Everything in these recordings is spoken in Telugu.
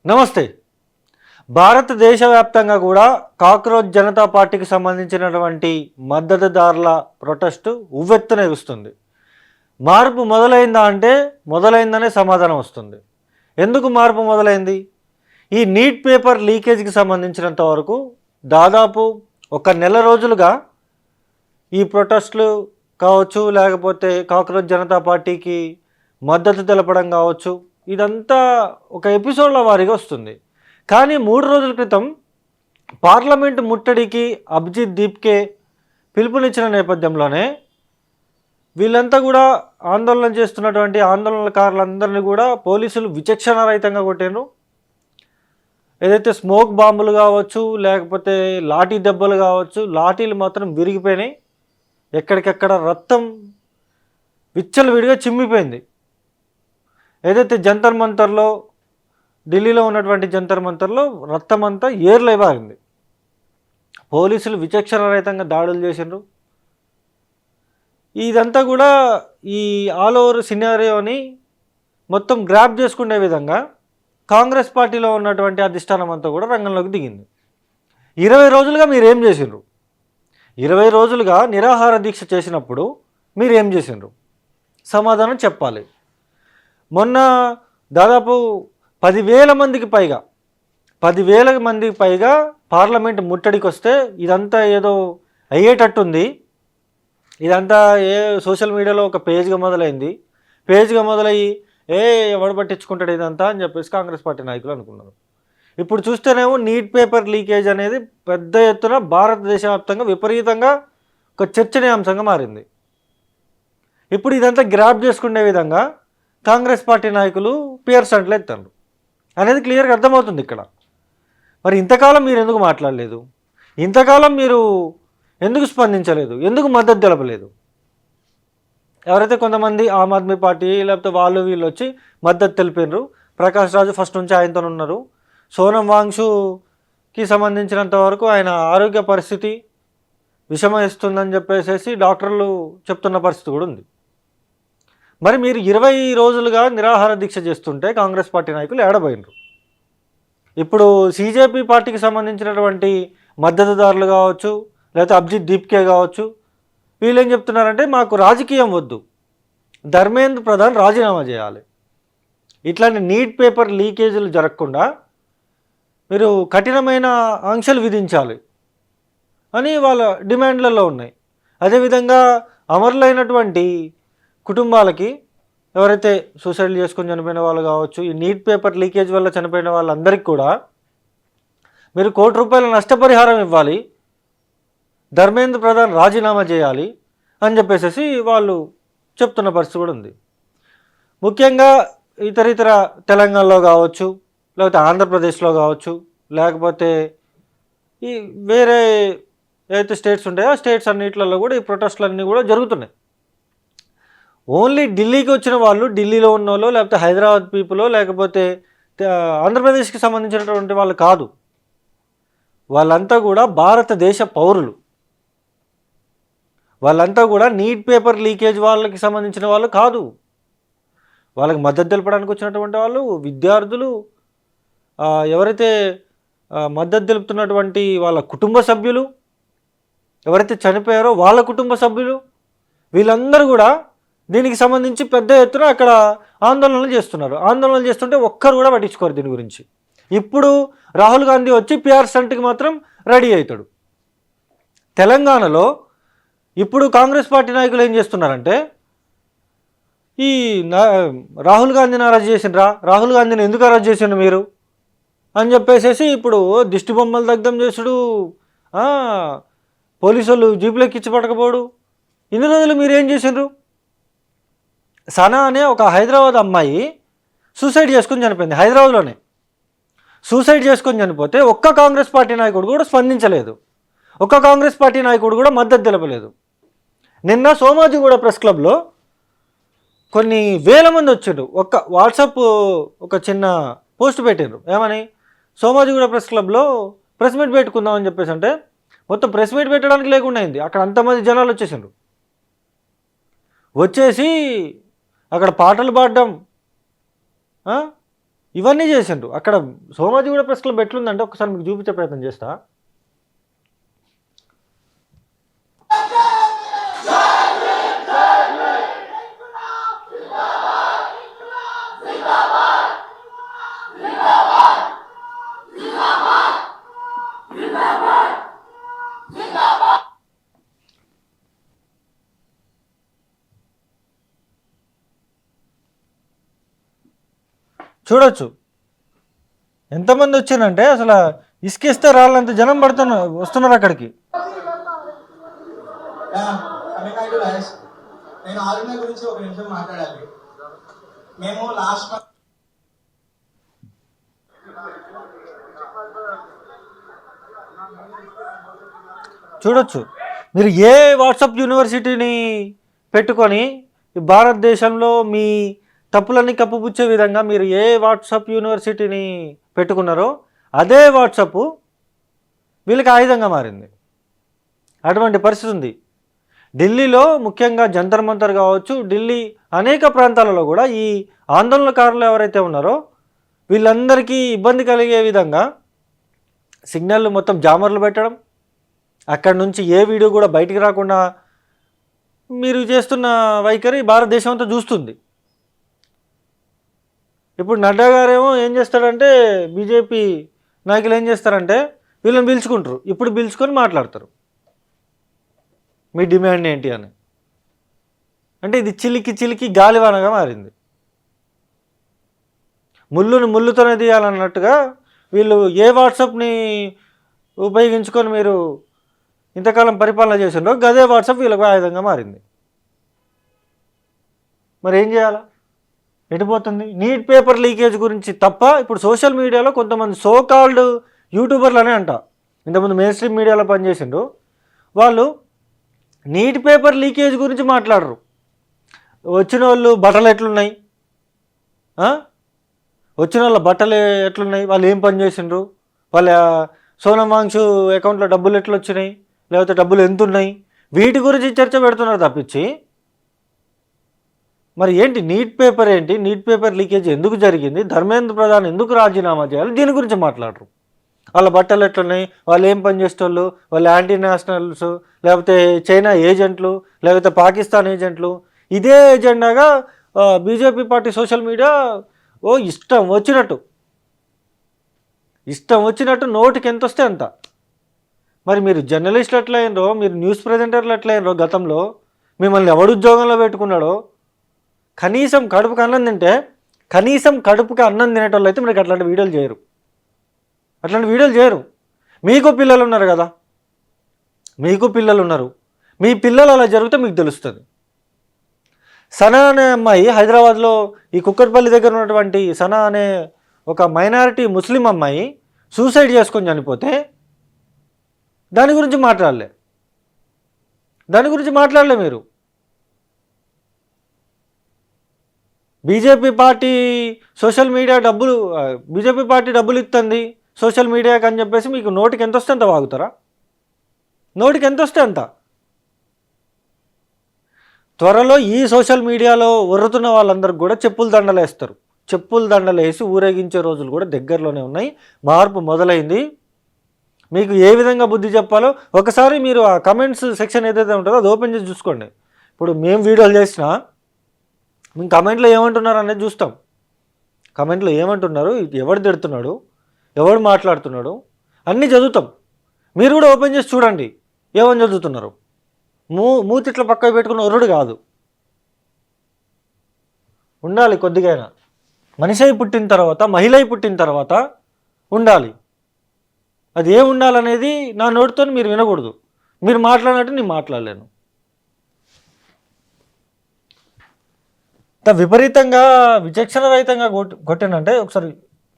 నమస్తే. భారతదేశవ్యాప్తంగా కూడా కాక్రోచ్ జనతా పార్టీకి సంబంధించినటువంటి మద్దతుదారుల ప్రొటెస్టు ఉవ్వెత్తున ఎగుస్తుంది. మార్పు మొదలైందా అంటే మొదలైందనే సమాధానం వస్తుంది. ఎందుకు మార్పు మొదలైంది? ఈ నీట్ పేపర్ లీకేజ్కి సంబంధించినంత వరకు దాదాపు ఒక నెల రోజులుగా ఈ ప్రొటెస్టులు కావచ్చు, లేకపోతే కాక్రోచ్ జనతా పార్టీకి మద్దతు తెలపడం కావచ్చు, ఇదంతా ఒక ఎపిసోడ్ల వారీగా వస్తుంది. కానీ 3 రోజుల క్రితం పార్లమెంటు ముట్టడికి అభిజిత్ దీప్కే పిలుపునిచ్చిన నేపథ్యంలోనే వీళ్ళంతా కూడా ఆందోళన చేస్తున్నటువంటి ఆందోళనకారులందరినీ కూడా పోలీసులు విచక్షణారహితంగా కొట్టారు. ఏదైతే స్మోక్ బాంబులు కావచ్చు, లేకపోతే లాఠీ దెబ్బలు కావచ్చు, లాఠీలు మాత్రం విరిగిపోయినాయి. ఎక్కడికెక్కడ రక్తం విచ్చలవిడిగా చిమ్మిపోయింది. ఏదైతే జంతర్ మంతర్లో ఢిల్లీలో ఉన్నటువంటి జంతర్ మంతర్లో రక్తం అంతా ఏర్లేబారింది. పోలీసులు విచక్షణారహితంగా దాడులు చేసిండ్రు. ఇదంతా కూడా ఈ ఆల్ ఓవర్ సినారియోని మొత్తం గ్రాప్ చేసుకునే విధంగా కాంగ్రెస్ పార్టీలో ఉన్నటువంటి అధిష్టానం అంతా కూడా రంగంలోకి దిగింది. 20 రోజులుగా మీరేం చేసిండ్రు? 20 రోజులుగా నిరాహార దీక్ష చేసినప్పుడు మీరేం చేసిండ్రు? సమాధానం చెప్పాలి. మొన్న దాదాపు 10,000 మందికి పైగా పార్లమెంట్ ముట్టడికి వస్తే ఇదంతా ఏదో అయ్యేటట్టుంది, ఇదంతా సోషల్ మీడియాలో ఒక పేజ్గా మొదలయ్యి ఎవడు పట్టించుకుంటాడు ఇదంతా అని చెప్పేసి కాంగ్రెస్ పార్టీ నాయకులు అనుకున్నారు. ఇప్పుడు చూస్తేనేమో నీట్ పేపర్ లీకేజ్ అనేది పెద్ద ఎత్తున భారతదేశ వ్యాప్తంగా విపరీతంగా ఒక చర్చనీయాంశంగా మారింది. ఇప్పుడు ఇదంతా గ్రాప్ చేసుకునే విధంగా కాంగ్రెస్ పార్టీ నాయకులు పియర్ స్టంట్లు ఎత్తారు అనేది క్లియర్గా అర్థమవుతుంది ఇక్కడ. మరి ఇంతకాలం మీరు ఎందుకు మాట్లాడలేదు? ఇంతకాలం మీరు ఎందుకు స్పందించలేదు? ఎందుకు మద్దతు తెలపలేదు? ఎవరైతే కొంతమంది ఆమ్ ఆద్మీ పార్టీ లేకపోతే వాళ్ళు వీళ్ళు వచ్చి మద్దతు తెలిపారు. ప్రకాష్ రాజు ఫస్ట్ నుంచి ఆయనతో ఉన్నారు. సోనం వాంగ్షుకి సంబంధించినంత వరకు ఆయన ఆరోగ్య పరిస్థితి విషమిస్తుందని చెప్పేసి డాక్టర్లు చెప్తున్న పరిస్థితి కూడా ఉంది. మరి మీరు 20 రోజులుగా నిరాహార దీక్ష చేస్తుంటే కాంగ్రెస్ పార్టీ నాయకులు ఏడబోయినరు. ఇప్పుడు సీజేపీ పార్టీకి సంబంధించినటువంటి మద్దతుదారులు కావచ్చు, లేకపోతే అభిజిత్ దీప్కే కావచ్చు, వీళ్ళు ఏం చెప్తున్నారంటే మాకు రాజకీయం వద్దు, ధర్మేంద్ర ప్రధాన్ రాజీనామా చేయాలి, ఇట్లాంటి నీట్ పేపర్ లీకేజీలు జరగకుండా మీరు కఠినమైన ఆంక్షలు విధించాలి అని వాళ్ళ డిమాండ్లలో ఉన్నాయి. అదేవిధంగా అమరులైనటువంటి కుటుంబాలకి, ఎవరైతే సూసైడ్ చేసుకొని చనిపోయిన వాళ్ళు కావచ్చు, ఈ నీట్ పేపర్ లీకేజ్ వల్ల చనిపోయిన వాళ్ళందరికీ కూడా మీరు ₹1 కోటి నష్టపరిహారం ఇవ్వాలి, ధర్మేంద్ర ప్రధాన్ రాజీనామా చేయాలి అని చెప్పేసి వాళ్ళు చెప్తున్న పరిస్థితి కూడా ఉంది. ముఖ్యంగా ఇతర తెలంగాణలో కావచ్చు, లేకపోతే ఆంధ్రప్రదేశ్లో కావచ్చు, లేకపోతే ఈ వేరే ఏదైతే స్టేట్స్ ఉంటాయో ఆ స్టేట్స్ అన్నిట్లలో కూడా ఈ ప్రొటెస్టులు అన్నీ కూడా జరుగుతున్నాయి. ఓన్లీ ఢిల్లీకి వచ్చిన వాళ్ళు, ఢిల్లీలో ఉన్న వాళ్ళు, లేకపోతే హైదరాబాద్ పీపులో, లేకపోతే ఆంధ్రప్రదేశ్కి సంబంధించినటువంటి వాళ్ళు కాదు. వాళ్ళంతా కూడా భారతదేశ పౌరులు. వాళ్ళంతా కూడా నీట్ పేపర్ లీకేజ్ వాళ్ళకి సంబంధించిన వాళ్ళు కాదు. వాళ్ళకి మద్దతు తెలపడానికి వచ్చినటువంటి వాళ్ళు విద్యార్థులు, ఎవరైతే మద్దతు తెలుపుతున్నటువంటి వాళ్ళ కుటుంబ సభ్యులు, ఎవరైతే చనిపోయారో వాళ్ళ కుటుంబ సభ్యులు, వీళ్ళందరూ కూడా దీనికి సంబంధించి పెద్ద ఎత్తున అక్కడ ఆందోళనలు చేస్తున్నారు. ఆందోళనలు చేస్తుంటే ఒక్కరు కూడా పట్టించుకోరు దీని గురించి. ఇప్పుడు రాహుల్ గాంధీ వచ్చి పిఆర్ స్టంట్కి మాత్రం రెడీ అవుతాడు. తెలంగాణలో ఇప్పుడు కాంగ్రెస్ పార్టీ నాయకులు ఏం చేస్తున్నారంటే, ఈ రాహుల్ గాంధీని అరెస్ట్ చేసిండ్రా, రాహుల్ గాంధీని ఎందుకు అరెస్ట్ చేసిండ్రు మీరు అని చెప్పేసి ఇప్పుడు దిష్టి బొమ్మలు దగ్ధం చేసుడు, పోలీసు వాళ్ళు జీపులోకి ఇచ్చి పట్టకపోడు. ఇన్ని రోజులు మీరు ఏం చేసిండ్రు? సనా అనే ఒక హైదరాబాద్ అమ్మాయి సూసైడ్ చేసుకొని చనిపోయింది. హైదరాబాద్లోనే సూసైడ్ చేసుకొని చనిపోతే ఒక్క కాంగ్రెస్ పార్టీ నాయకుడు కూడా స్పందించలేదు, ఒక్క కాంగ్రెస్ పార్టీ నాయకుడు కూడా మద్దతు తెలపలేదు. నిన్న సోమాజిగూడ ప్రెస్ క్లబ్లో కొన్ని వేల మంది వచ్చారు. వాట్సాప్ ఒక చిన్న పోస్ట్ పెట్టారు, ఏమని, సోమాజిగూడ ప్రెస్ క్లబ్లో ప్రెస్ మీట్ పెట్టుకుందామని చెప్పేసి. అంటే మొత్తం ప్రెస్ మీట్ పెట్టడానికి లేకుండా అయింది. అక్కడ అంతమంది జనాలు వచ్చేసి అక్కడ పాటలు పాడడం, ఇవన్నీ చేసిండ్రు. అక్కడ సోమాజిగూడ ప్రెస్ క్లబ్ ఎట్లుందంటే ఒకసారి మీకు చూపించే ప్రయత్నం చేస్తా. చూడొచ్చు ఎంతమంది వచ్చారంటే అసలు ఇసుకేస్తే రాళ్ళంత జనం వస్తున్నారు అక్కడికి. నేను ఆర్మీ గురించి ఒక నిమిషం మాట్లాడాలి. మేము లాస్ట్ చూడొచ్చు మీరు ఏ వాట్సాప్ యూనివర్సిటీని పెట్టుకొని భారతదేశంలో మీ తప్పులన్నీ కప్పుపుచ్చే విధంగా మీరు ఏ వాట్సాప్ యూనివర్సిటీని పెట్టుకున్నారో అదే వాట్సాప్ వీళ్ళకి ఆయుధంగా మారింది. అటువంటి పరిస్థితి ఉంది. ఢిల్లీలో ముఖ్యంగా జంతర్ మంతర్ కావచ్చు, ఢిల్లీ అనేక ప్రాంతాలలో కూడా ఈ ఆందోళనకారులు ఎవరైతే ఉన్నారో వీళ్ళందరికీ ఇబ్బంది కలిగే విధంగా సిగ్నల్ మొత్తం జామర్లు పెట్టడం, అక్కడి నుంచి ఏ వీడియో కూడా బయటికి రాకుండా మీరు చేస్తున్న వైఖరి భారతదేశం అంతా చూస్తుంది. ఇప్పుడు నడ్డా గారేమో ఏం చేస్తాడంటే బీజేపీ నాయకులు ఏం చేస్తారంటే వీళ్ళని పిలుచుకుంటారు. ఇప్పుడు పిలుచుకొని మాట్లాడతారు మీ డిమాండ్ ఏంటి అని. అంటే ఇది చిలికి గాలివానగా మారింది. ముళ్ళుని ముళ్ళుతోనే తీయాలన్నట్టుగా వీళ్ళు ఏ వాట్సాప్ని ఉపయోగించుకొని మీరు ఇంతకాలం పరిపాలన చేసిండ్రో గదే వాట్సాప్ వీళ్ళకు ఆయుధంగా మారింది. మరి ఏం చేయాలా? ఎటుపోతుంది? నీట్ పేపర్ లీకేజ్ గురించి తప్ప ఇప్పుడు సోషల్ మీడియాలో కొంతమంది సోకాల్డ్ యూట్యూబర్లు అనే అంట, ఇంతకుముందు మెయిన్ స్ట్రీమ్ మీడియాలో పనిచేసిండ్రు, వాళ్ళు నీట్ పేపర్ లీకేజ్ గురించి మాట్లాడరు. వచ్చిన వాళ్ళు బట్టలు ఎట్లున్నాయి, వచ్చిన వాళ్ళ బట్టలు ఎట్లున్నాయి, వాళ్ళు ఏం పని చేసిండ్రు, వాళ్ళ సోనం వాంగ్షు అకౌంట్లో డబ్బులు ఎట్లా వచ్చినాయి, లేకపోతే డబ్బులు ఎంత ఉన్నాయి, వీటి గురించి చర్చ పెడుతున్నారు తప్పించి మరి ఏంటి నీట్ పేపర్ ఏంటి, నీట్ పేపర్ లీకేజ్ ఎందుకు జరిగింది, ధర్మేంద్ర ప్రధాన్ ఎందుకు రాజీనామా చేయాలి, దీని గురించి మాట్లాడరు. వాళ్ళ బట్టలు ఎట్లున్నాయి, వాళ్ళు ఏం పని చేసేటోళ్ళు, వాళ్ళు యాంటీ నేషనల్స్, లేకపోతే చైనా ఏజెంట్లు, లేకపోతే పాకిస్తాన్ ఏజెంట్లు, ఇదే ఎజెండాగా బీజేపీ పార్టీ సోషల్ మీడియా ఇష్టం వచ్చినట్టు నోటికి ఎంత వస్తే అంత. మరి మీరు జర్నలిస్టులు ఎట్లయినరో, మీరు న్యూస్ ప్రజెంటర్లు ఎట్లయినరో, గతంలో మిమ్మల్ని ఎవడు ఉద్యోగంలో పెట్టుకున్నాడో, కనీసం కడుపుకి అన్నం తింటే కడుపుకి అన్నం తినేటోళ్ళు అయితే మీకు అట్లాంటి వీడియోలు చేయరు. మీకు పిల్లలు ఉన్నారు కదా, మీ పిల్లలు అలా జరిగితే మీకు తెలుస్తుంది. సనా అనే అమ్మాయి హైదరాబాద్లో ఈ కుక్కట్పల్లి దగ్గర ఉన్నటువంటి సనా అనే ఒక మైనారిటీ ముస్లిం అమ్మాయి సూసైడ్ చేసుకొని చనిపోతే దాని గురించి మాట్లాడలే మీరు. బీజేపీ పార్టీ డబ్బులు ఇస్తుంది సోషల్ మీడియాకి అని చెప్పేసి మీకు నోటికి ఎంత వస్తే అంత వాగుతారా? నోటికి ఎంత వస్తే అంత. త్వరలో ఈ సోషల్ మీడియాలో ఉర్రుతున్న వాళ్ళందరికీ కూడా చెప్పులు దండలేసి ఊరేగించే రోజులు కూడా దగ్గరలోనే ఉన్నాయి. మార్పు మొదలైంది. మీకు ఏ విధంగా బుద్ధి చెప్పాలో ఒకసారి మీరు ఆ కమెంట్స్ సెక్షన్ ఏదైతే ఉంటుందో అది ఓపెన్ చేసి చూసుకోండి. ఇప్పుడు మేము వీడియోలు చేసినా మేము కమెంట్లో ఏమంటున్నారు అనేది చూస్తాం. కమెంట్లో ఏమంటున్నారు, ఎవడు తిడుతున్నాడు, ఎవడు మాట్లాడుతున్నాడు అన్నీ చదువుతాం. మీరు కూడా ఓపెన్ చేసి చూడండి ఏమని చదువుతున్నారు. మూతిట్ల పక్కకు పెట్టుకున్న ఒరుడు కాదు. ఉండాలి కొద్దిగైనా. మనిషి అయి పుట్టిన తర్వాత, మహిళ అయి పుట్టిన తర్వాత ఉండాలి. అది ఏం ఉండాలనేది నా నోటితో మీరు వినకూడదు. మీరు మాట్లాడినట్టు నేను మాట్లాడలేను. విపరీతంగా విచక్షణ రహితంగా కొట్టానంటే ఒకసారి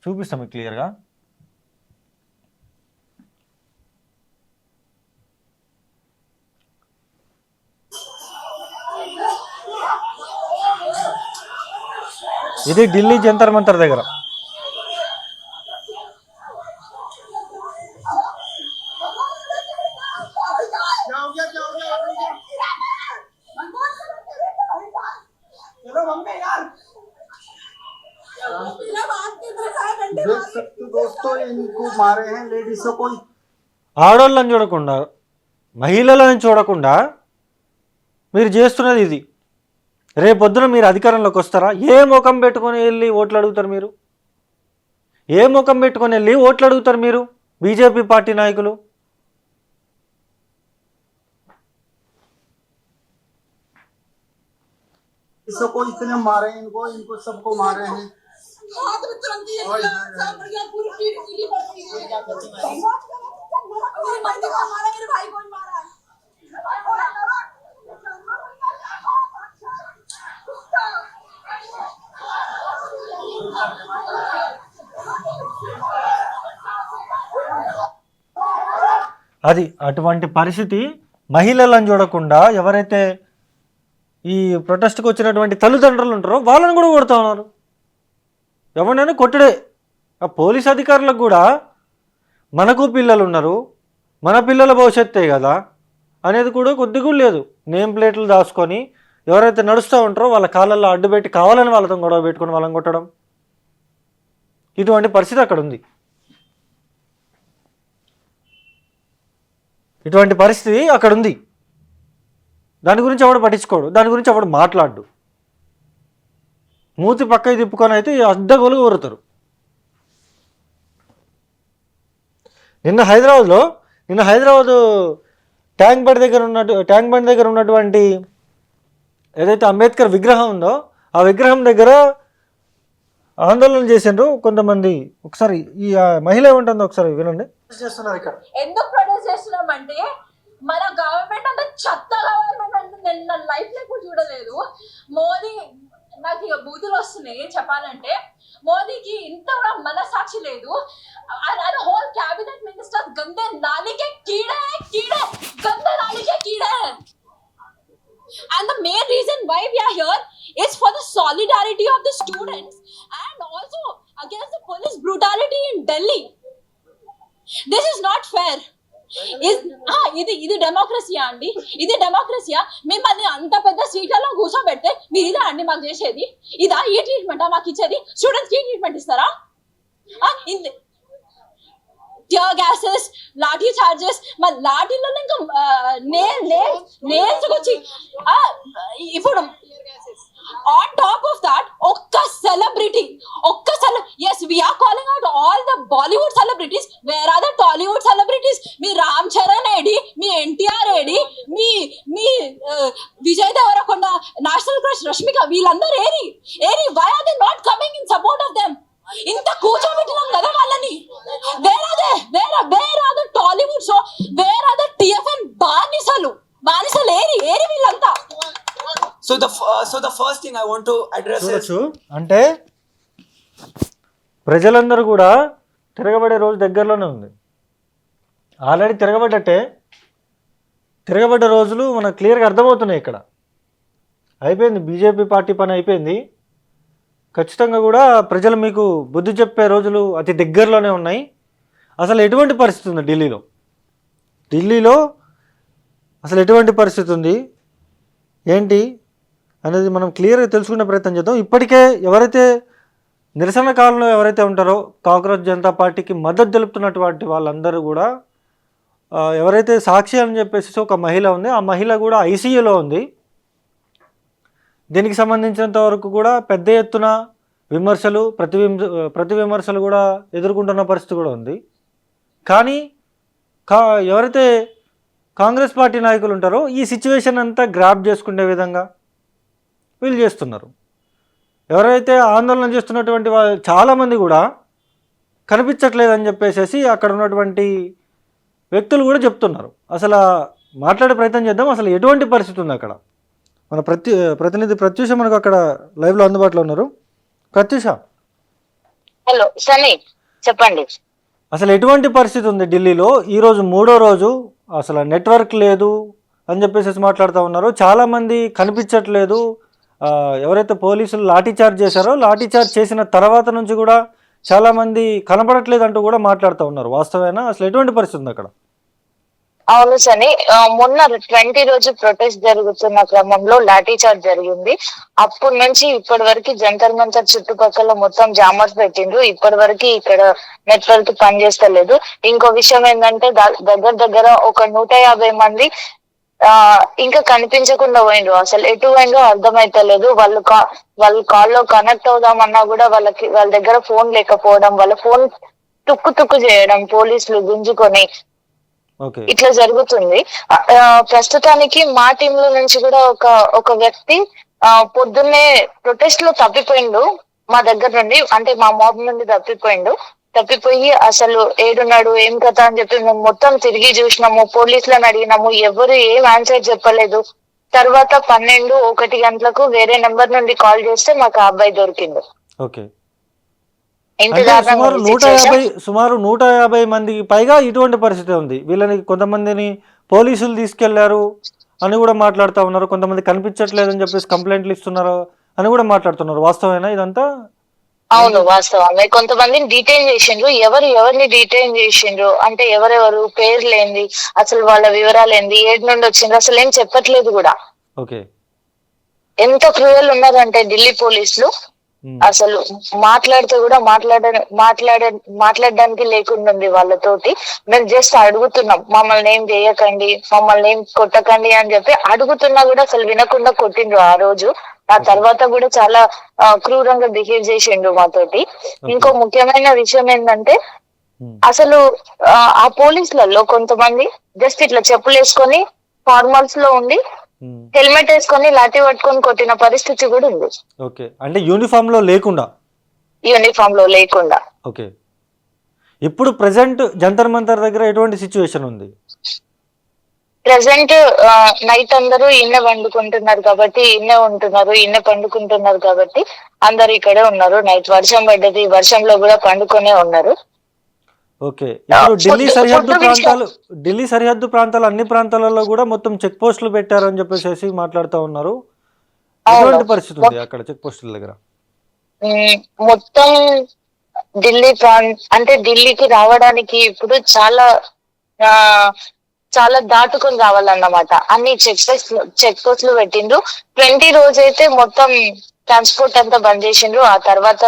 చూపిస్తాం మీకు క్లియర్గా. ఇది ఢిల్లీ జంతర్ మంతర్ దగ్గర. तो इनको मारे हैं लेडीजों को। ఆడోళ్ళని చూడకుండా మహిళలను చూడకుండా మీరు చేస్తున్నది ఇది. రేపొద్దున మీరు అధికారంలోకి వస్తారా? ఏ ముఖం పెట్టుకొని వెళ్ళి ఓట్లు అడుగుతారు మీరు? ఏ ముఖం పెట్టుకొని వెళ్ళి ఓట్లు అడుగుతారు మీరు బీజేపీ పార్టీ నాయకులు? इसको इतने मारे हैं, इनको सबको मारे हैं। हाथ में तुरंत ये निकला, सब बढ़िया पूरी पीठ पीली पड़ती है। मेरी बहन को मारा, मेरे भाई को भी मारा। అది అటువంటి పరిస్థితి. మహిళలను చూడకుండా ఎవరైతే ఈ ప్రొటెస్ట్కి వచ్చినటువంటి తల్లిదండ్రులు ఉంటారో వాళ్ళని కూడా కొడుతూ ఉన్నారు. ఎవరైనా కొట్టుడే. ఆ పోలీస్ అధికారులకు కూడా మనకు పిల్లలు ఉన్నారు, మన పిల్లల భవిష్యత్తే కదా అనేది కూడా కొద్దిగా లేదు. నేమ్ ప్లేట్లు దాచుకొని ఎవరైతే నడుస్తూ ఉంటారో వాళ్ళ కాళ్ళల్లో అడ్డుపెట్టి కావాలని వాళ్ళతో గొడవ పెట్టుకొని వాళ్ళని కొట్టడం, ఇటువంటి పరిస్థితి అక్కడ ఉంది. ఇటువంటి పరిస్థితి అక్కడ ఉంది. దాని గురించి ఎవడు పట్టించుకోడు, దాని గురించి ఎవడు మాట్లాడు. మూతి పక్కకి తిప్పుకొని అయితే అడ్డగోలు కోరుతారు. నిన్న హైదరాబాద్ ట్యాంక్ బండ్ దగ్గర ఉన్నటువంటి ఏదైతే అంబేద్కర్ విగ్రహం ఉందో ఆ విగ్రహం దగ్గర ఆందోళన చేసిండ్రు కొంతమంది. ఒకసారి ఈ మహిళ ఏమంటుందో ఒకసారి వినండి. చేస్తున్నారు ఇక్కడ ఎందుకు ప్రొడ్యూస్ చేస్తున్నామంటే మన గవర్నమెంట్ అంతా చెత్త గవర్నమెంట్ అంటే నేను నా లైఫ్ లో కూడా చూడలేదు. మోదీ నాకు ఇక బూతులు వస్తున్నాయి చెప్పాలంటే. మోదీకి ఇంత కూడా మనసాక్షి లేదు. హోల్ कैबिनेट मिनिस्टर्स गंदे नाली के कीड़े गंदे नाली के कीड़े हैं. And the main reason why we are here is for the solidarity of the students and also against the police brutality in Delhi. This is not fair. ఇది డెమోక్రసీయా అండి? ఇది డెమోక్రసీయా? మిమ్మల్ని అంత పెద్ద సీట్లలో కూర్చోబెడితే మీరు ఇదా అండి మాకు చేసేది? ఇదా ఈ ట్రీట్మెంటా మాకు ఇచ్చేది? స్టూడెంట్స్ కి ట్రీట్మెంట్ ఇస్తారా? టియర్ గ్యాసెస్, లాఠీ చార్జెస్, మా లాఠీలలో ఇంకా నేల్స్ వచ్చి ఇప్పుడు on top of that okka celebrity yes, we are calling out all the Bollywood celebrities. Where are the Tollywood celebrities? Me Ram Charan edi, me NTR edi, me Vijay Deverakonda, national crush Rashmika, veelandaru eri why are they not coming in support of them? ఇంత కూర్చోబెట్టినాం కదా వాళ్ళని. where are the Tollywood show, where are the TFN బానిసలు ఏరి వీళ్ళంతా. So the first thing I want to address is అంటే ప్రజలందరూ కూడా తిరగబడే రోజు దగ్గరలోనే ఉంది. ఆల్రెడీ తిరగబడ్డ రోజులు మనకు క్లియర్గా అర్థమవుతున్నాయి. ఇక్కడ అయిపోయింది, బీజేపీ పార్టీ పని అయిపోయింది. ఖచ్చితంగా కూడా ప్రజలు మీకు బుద్ధి చెప్పే రోజులు అతి దగ్గరలోనే ఉన్నాయి. అసలు ఎటువంటి పరిస్థితి ఉంది ఢిల్లీలో అసలు ఎటువంటి పరిస్థితి ఉంది ఏంటి అనేది మనం క్లియర్గా తెలుసుకునే ప్రయత్నం చేద్దాం. ఇప్పటికే ఎవరైతే నిరసన కాలంలో ఎవరైతే ఉంటారో కాంగ్రెస్ జనతా పార్టీకి మద్దతు తెలుపుతున్నటువంటి వాళ్ళందరూ కూడా ఎవరైతే సాక్షి అని చెప్పేసి ఒక మహిళ ఉంది, ఆ మహిళ కూడా ఐసీయూలో ఉంది. దీనికి సంబంధించినంత వరకు కూడా పెద్ద ఎత్తున విమర్శలు ప్రతి విమర్శలు కూడా ఎదుర్కొంటున్న పరిస్థితి కూడా ఉంది. కానీ ఎవరైతే కాంగ్రెస్ పార్టీ నాయకులు ఉంటారో ఈ సిచ్యువేషన్ అంతా గ్రాప్ చేసుకునే విధంగా వీళ్ళు చేస్తున్నారు. ఎవరైతే ఆందోళన చేస్తున్నటువంటి వాళ్ళు చాలామంది కూడా కనిపించట్లేదని చెప్పేసి అక్కడ ఉన్నటువంటి వ్యక్తులు కూడా చెప్తున్నారు. అసలు మాట్లాడే ప్రయత్నం చేద్దాం. అసలు ఎటువంటి పరిస్థితి ఉంది అక్కడ? మన ప్రతినిధి ప్రత్యూష మనకు అక్కడ లైవ్లో అందుబాటులో ఉన్నారు. ప్రత్యూష, హలో సన్నీ, చెప్పండి. అసలు ఎటువంటి పరిస్థితి ఉంది ఢిల్లీలో? ఈరోజు 3వ రోజు, అసలు నెట్వర్క్ లేదు అని చెప్పేసి మాట్లాడుతూ ఉన్నారు. చాలామంది కనిపించట్లేదు. ఎవరైతే పోలీసులు లాఠీచార్జ్ చేశారో లాఠీచార్జ్ చేసిన తర్వాత నుంచి కూడా చాలామంది కనపడట్లేదు అంటూ కూడా మాట్లాడుతూ ఉన్నారు. వాస్తవేనా? అసలు ఎటువంటి పరిస్థితి ఉంది అక్కడ? అవును సని, మొన్న 20 రోజు ప్రొటెస్ట్ జరుగుతున్న క్రమంలో లాఠీ చార్జ్ జరిగింది. అప్పటి నుంచి ఇప్పటి వరకు జంతర్ మంతర్ చుట్టుపక్కల మొత్తం జామర్స్ పెట్టిండ్రు. ఇప్పటి వరకు ఇక్కడ నెట్వర్క్ పనిచేస్తలేదు. ఇంకో విషయం ఏంటంటే దగ్గర దగ్గర ఒక 150 మంది ఇంకా కనిపించకుండా పోయిండ్రు. అసలు ఎటు పోయిండ్రో అర్థమైతలేదు. వాళ్ళు కాల్లో కనెక్ట్ అవుదామన్నా కూడా వాళ్ళ దగ్గర ఫోన్ లేకపోవడం, వాళ్ళ ఫోన్ తుక్కు చేయడం, పోలీసులు గుంజుకొని ఓకే ఇట్లా జరుగుతుంది. ప్రస్తుతానికి మా టీమ్ లో నుంచి కూడా ఒక వ్యక్తి పొద్దున్నే ప్రొటెస్ట్ లో తప్పిపోయిండు. మా దగ్గర నుండి, అంటే మా మాబ్ నుండి తప్పిపోయి అసలు ఏడున్నాడు ఏం కథ అని చెప్పి మేము మొత్తం తిరిగి చూసినాము, పోలీసులను అడిగినాము, ఎవరు ఏం ఆన్సర్ చెప్పలేదు. తర్వాత 12-1 గంటలకు వేరే నెంబర్ నుండి కాల్ చేస్తే మాకు ఆ అబ్బాయి దొరికిండు. ఓకే ఇంత అంటే దారుణంగా సుమారు 150 మందికి పైగా ఇటువంటి పరిస్థితి ఉంది. వీళ్ళని కొంతమందిని పోలీసులు తీసుకెళ్లారు అని కూడా మాట్లాడుతూ ఉన్నారు. కొంతమంది కనిపించట్లేదని చెప్పేసి కంప్లైంట్లు ఇస్తున్నారు అని కూడా మాట్లాడుతున్నారు. వాస్తవేనా ఇదంతా? అవును, వాస్తవమే. కొంతమందిని డిటైన్ చేసిండ్రు. ఎవరిని డిటైన్ చేసిండ్రు అంటే ఎవరెవరు, పేర్లేంది, అసలు వాళ్ళ వివరాలు ఏంది, ఏడు నుండి వచ్చిండ్రు, అసలు ఏం చెప్పట్లేదు కూడా. ఓకే ఎంత క్రూయల్ ఉన్నారంటే ఢిల్లీ పోలీసులు, అసలు మాట్లాడితే కూడా మాట్లాడడానికి లేకుండా ఉంది వాళ్ళతోటి. మేము జస్ట్ అడుగుతున్నాం, మమ్మల్ని ఏం చేయకండి, మమ్మల్ని ఏం కొట్టకండి అని చెప్పి అడుగుతున్నా కూడా అసలు వినకుండా కొట్టిండ్రు ఆ రోజు. ఆ తర్వాత కూడా చాలా క్రూరంగా బిహేవ్ చేసిండ్రు మాతోటి. ఇంకో ముఖ్యమైన విషయం ఏంటంటే అసలు ఆ పోలీసులలో కొంతమంది జస్ట్ ఇట్లా చెప్పులు వేసుకొని ఫార్మల్స్ లో ఉండి హెల్మెట్ వేసుకొని లాఠీ పట్టుకొని కొట్టిన పరిస్థితి కూడా ఉంది. ఓకే అంటే యూనిఫామ్ లో లేకుండా. ఓకే ఇప్పుడు ప్రెసెంట్ జంతర్ మంతర్ దగ్గర ఎటువంటి సిచ్యువేషన్ ఉంది? ప్రెసెంట్ నైట్ అందరూ ఇన్నే వండుకుంటున్నారు కాబట్టి, ఇన్నే ఉంటున్నారు, ఇన్నే పండుకుంటున్నారు కాబట్టి అందరు ఇక్కడే ఉన్నారు. నైట్ వర్షం పడ్డది, వర్షంలో కూడా పండుకొనే ఉన్నారు. ఓకే ఇప్పుడు ఢిల్లీ సరిహద్దు ప్రాంతాలు అన్ని ప్రాంతాలలో కూడా మొత్తం చెక్ పోస్టులు పెట్టారని చెప్పేసి మాట్లాడుతూ ఉన్నారు. ఎటువంటి పరిస్థితి ఉంది అక్కడ చెక్ పోస్టుల దగ్గర? మొత్తం అంటే ఢిల్లీకి రావడానికి ఇప్పుడు చాలా దాటుకొని రావాలన్నమాట. అన్ని చెక్ పోస్టులు పెట్టిండ్రు. 20 రోజు అయితే మొత్తం ట్రాన్స్పోర్ట్ అంతా బంద్ చేసిండ్రు. ఆ తర్వాత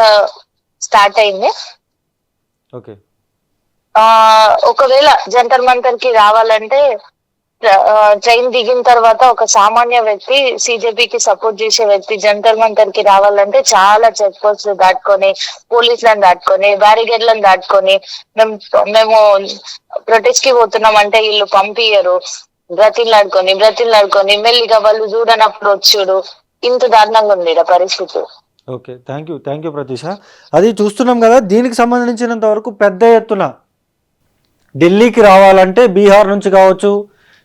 స్టార్ట్ అయింది. ఓకే ఒకవేళ జంతర్ మంతర్ కి రావాలంటే ట్రైన్ దిగిన తర్వాత ఒక సామాన్య వ్యక్తి, సిజేపీకి సపోర్ట్ చేసే వ్యక్తి జంతర్ మంతర్ కి రావాలంటే చాలా చెక్ పోస్టులు దాటుకొని, పోలీసులను దాటుకొని, బ్యారిగేడ్లను దాటుకొని మేము ప్రొటెస్ట్ కి పోతున్నామంటే వీళ్ళు పంపియ్యరు. బ్రతిలాడుకొని మెల్లిగా వాళ్ళు చూడనప్పుడు వచ్చుడు. ఇంత దారుణంగా ఉంది పరిస్థితి. Okay thank you Pratheesha. అది చూస్తున్నాం కదా, దీనికి సంబంధించినంత వరకు పెద్ద ఎత్తున ఢిల్లీకి రావాలంటే బీహార్ నుంచి కావచ్చు,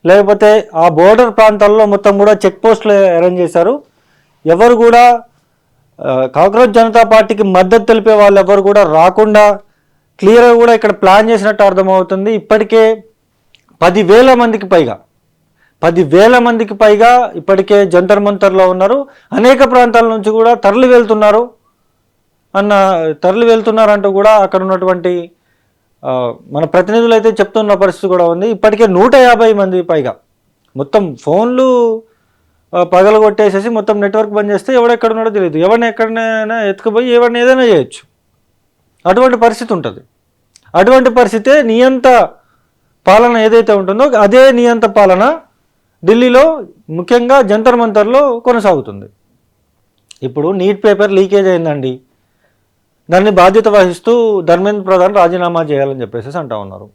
లేకపోతే ఆ బోర్డర్ ప్రాంతాల్లో మొత్తం కూడా చెక్ పోస్టులు అరేంజ్ చేశారు. ఎవరు కూడా కాంగ్రెస్ జనతా పార్టీకి మద్దతు తెలిపే వాళ్ళు ఎవరు కూడా రాకుండా క్లియర్గా కూడా ఇక్కడ ప్లాన్ చేసినట్టు అర్థమవుతుంది. ఇప్పటికే 10,000 మందికి పైగా ఇప్పటికే జంతర్ మంతర్లో ఉన్నారు. అనేక ప్రాంతాల నుంచి కూడా తరలి వెళ్తున్నారంటూ కూడా అక్కడ ఉన్నటువంటి మన ప్రతినిధులు అయితే చెప్తున్న పరిస్థితి కూడా ఉంది. ఇప్పటికే 150 మంది పైగా మొత్తం ఫోన్లు పగలగొట్టేసేసి మొత్తం నెట్వర్క్ బంద్ చేస్తే ఎవడెక్కడున్నాడో తెలియదు. ఎవరిని ఎక్కడైనా ఎత్తుకుపోయి ఎవరిని ఏదైనా చేయొచ్చు. అటువంటి పరిస్థితి ఉంటుంది. అటువంటి పరిస్థితే నియంత పాలన ఏదైతే ఉంటుందో అదే నియంత పాలన ఢిల్లీలో ముఖ్యంగా జంతర్ మంతర్లో కొనసాగుతుంది. ఇప్పుడు నీట్ పేపర్ లీకేజ్ అయిందండి, దాన్ని బాధ్యత వహిస్తూ ధర్మేంద్ర ప్రధాన్ రాజీనామా చేయాలని చెప్పేసి అంటూ ఉన్నారు.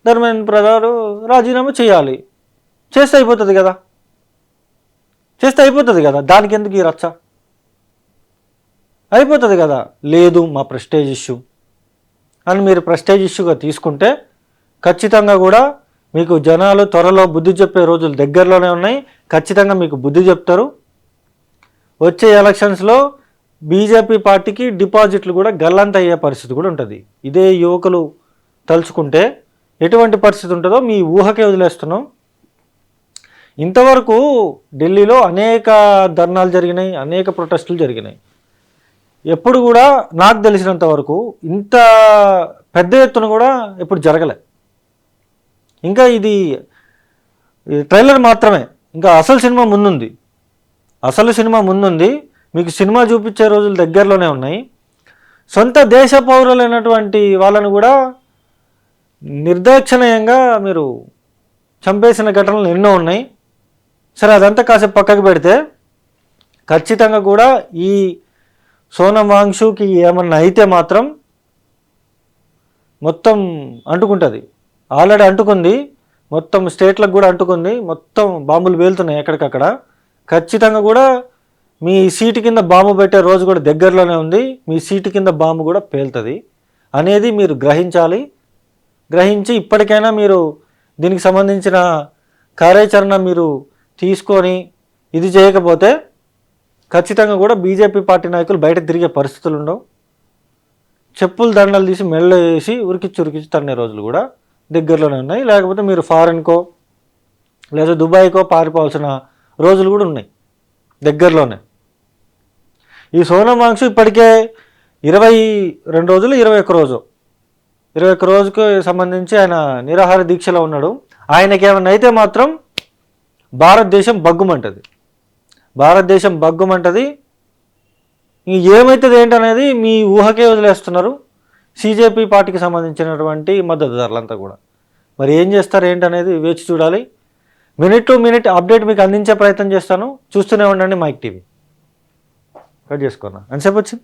ధర్మేంద్ర ప్రధాన్ రాజీనామా చేస్తే అయిపోతుంది కదా, దానికి ఎందుకు ఈ రచ్చ? అయిపోతుంది కదా. లేదు మా ప్రెస్టేజ్ ఇష్యూ అని మీరు ప్రెస్టేజ్ ఇష్యూగా తీసుకుంటే ఖచ్చితంగా కూడా మీకు జనాలు త్వరలో బుద్ధి చెప్పే రోజులు దగ్గరలోనే ఉన్నాయి. ఖచ్చితంగా మీకు బుద్ధి చెప్తారు. వచ్చే ఎలక్షన్స్లో బీజేపీ పార్టీకి డిపాజిట్లు కూడా గల్లంత అయ్యే పరిస్థితి కూడా ఉంటుంది. ఇదే యువకులు తలుచుకుంటే ఎటువంటి పరిస్థితి ఉంటుందో మీ ఊహకే వదిలేస్తున్నాం. ఇంతవరకు ఢిల్లీలో అనేక ధర్నాలు జరిగినాయి, అనేక ప్రొటెస్టులు జరిగినాయి. ఎప్పుడు కూడా నాకు తెలిసినంత వరకు ఇంత పెద్ద ఎత్తున కూడా ఎప్పుడు జరగలే. ఇంకా ఇది ట్రైలర్ మాత్రమే, ఇంకా అసలు సినిమా ముందుంది. మీకు సినిమా చూపించే రోజులు దగ్గరలోనే ఉన్నాయి. సొంత దేశ పౌరులైనటువంటి వాళ్ళను కూడా నిర్దాక్షిణ్యంగా మీరు చంపేసిన ఘటనలు ఎన్నో ఉన్నాయి. సరే, అదంతా కాసేపు పక్కకు పెడితే ఖచ్చితంగా కూడా ఈ సోనం వాంగ్షుకి ఏమన్నా అయితే మాత్రం మొత్తం అంటుకుంటుంది. ఆల్రెడీ అంటుకుంది, మొత్తం స్టేట్లకు కూడా అంటుకుంది, మొత్తం బాంబులు పేలుతున్నాయి ఎక్కడికక్కడ. ఖచ్చితంగా కూడా మీ సీటు కింద బాంబు పెట్టే రోజు కూడా దగ్గరలోనే ఉంది. మీ సీటు కింద బాంబు కూడా పేలుతుంది అనేది మీరు గ్రహించి ఇప్పటికైనా మీరు దీనికి సంబంధించిన కార్యాచరణ మీరు తీసుకొని ఇది చేయకపోతే ఖచ్చితంగా కూడా బీజేపీ పార్టీ నాయకులు బయట తిరిగే పరిస్థితులు ఉండవు. చెప్పులు దండలు తీసి మెళ్ళ వేసి ఉరికిచ్చి తన్నే రోజులు కూడా దగ్గరలోనే ఉన్నాయి. లేకపోతే మీరు ఫారెన్కో లేదా దుబాయ్కో పారిపోవాల్సిన రోజులు కూడా ఉన్నాయి దగ్గరలోనే. ఈ సోనం వాంగ్షు ఇప్పటికే 22 రోజులు 21 రోజుకు సంబంధించి ఆయన నిరాహార దీక్షలో ఉన్నాడు. ఆయనకి ఏమన్నా అయితే మాత్రం భారతదేశం బగ్గుమంటది. ఏమవుతుంది ఏంటనేది మీ ఊహకే వదిలేస్తున్నారు బీజేపీ పార్టీకి సంబంధించినటువంటి మద్దతుదారులంతా కూడా. మరి ఏం చేస్తారు ఏంటనేది వేచి చూడాలి. మినిట్ టు మినిట్ అప్డేట్ మీకు అందించే ప్రయత్నం చేస్తాను. చూస్తూనే ఉండండి మైక్ టీవీ. కట్ చేసుకున్నా ఎంతసేపు వచ్చింది.